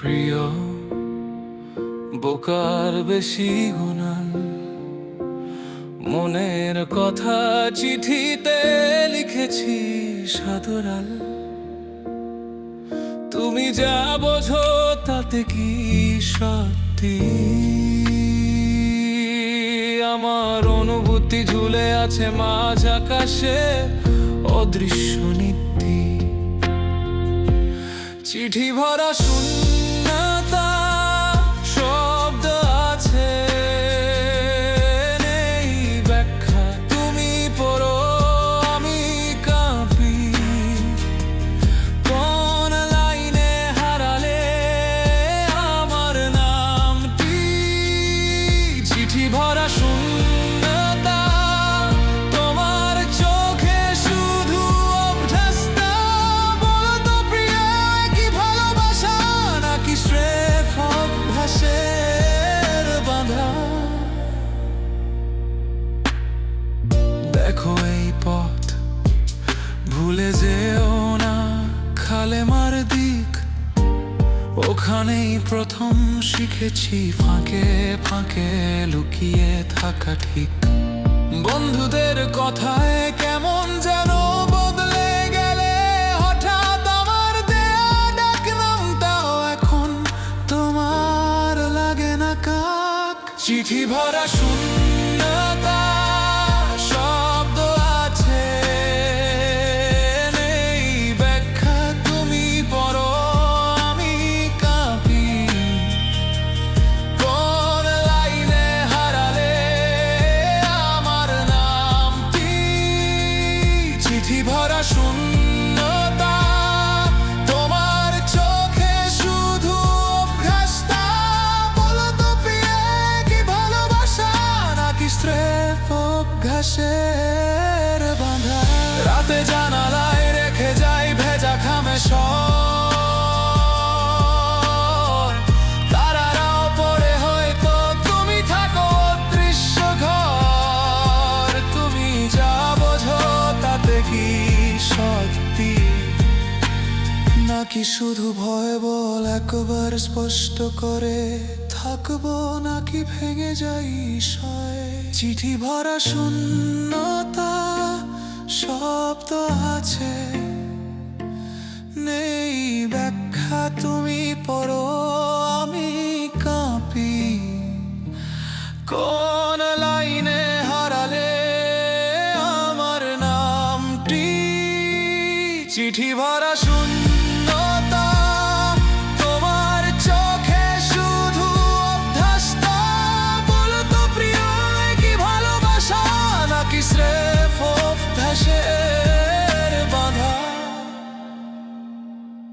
প্রিয় বোকার বেশি গুণান, মনের কথা চিঠিতে লিখেছি সাদরাল। তুমি যা বোঝো তাতে কি সত্যি? আমার অনুভূতি ঝুলে আছে মাঝ আকাশে অদৃশ্য নীতি। চিঠি ভরা শূন্যতা, শব্দ আছে নেই ব্যাখ্যা। তুমি পড়ো আমি কাঁপি, কোন লাইনে হারালে আমার নামটি? চিঠি ভরা শূন্যতা, তোমার চোখে শুধু অভ্যস্তা। বলো তো প্রিয়া, কি ভালোবাসা নাকি স্রেফ অভ্যাসের বাঁধা? দেখো এই পথ ভুলে যেও না, খালেমার দিক ওখানেই প্রথম শিখেছি ফাঁকে ফাঁকে লুকিয়ে থাকা ঠিক। বন্ধুদের কথায় কেমন যেন বদলে গেলে হঠাৎ আমার দেয়া ডাক নামটাও এখন তোমার লাগে না কাক। চিঠি ভরা শূন্যতা, শব্দ আছে নেই ব্যাখ্যা। তুমি পড়ো আমি কাঁপি, কোন লাইনে হারালে আমার নামটি? চিঠি ভরা শূন্যতা, তোমার চোখে শুধু অভ্যাসটা। বলো তো প্রিয়া, কি ভালোবাসা নাকি স্রেফ অভ্যাসের বাঁধা? রাতে জানালায় রেখে যাই ভেজা খামে সর, তারারাও পড়ে হয়তো তুমি থাকো অদৃশ্য ঘর। তুমি যা বোঝো তাতে কি সত্যি নাকি শুধু ভয়? বল একবার স্পষ্ট করে, থাকবো নাকি ভেঙে যাই সয়? চিঠি ভরা শূন্যতা, শব্দ আছে নেই ব্যাখ্যা। তুমি পড়ো আমি কাঁপি, কোন লাইনে হারালে আমার নামটি? চিঠি ভরা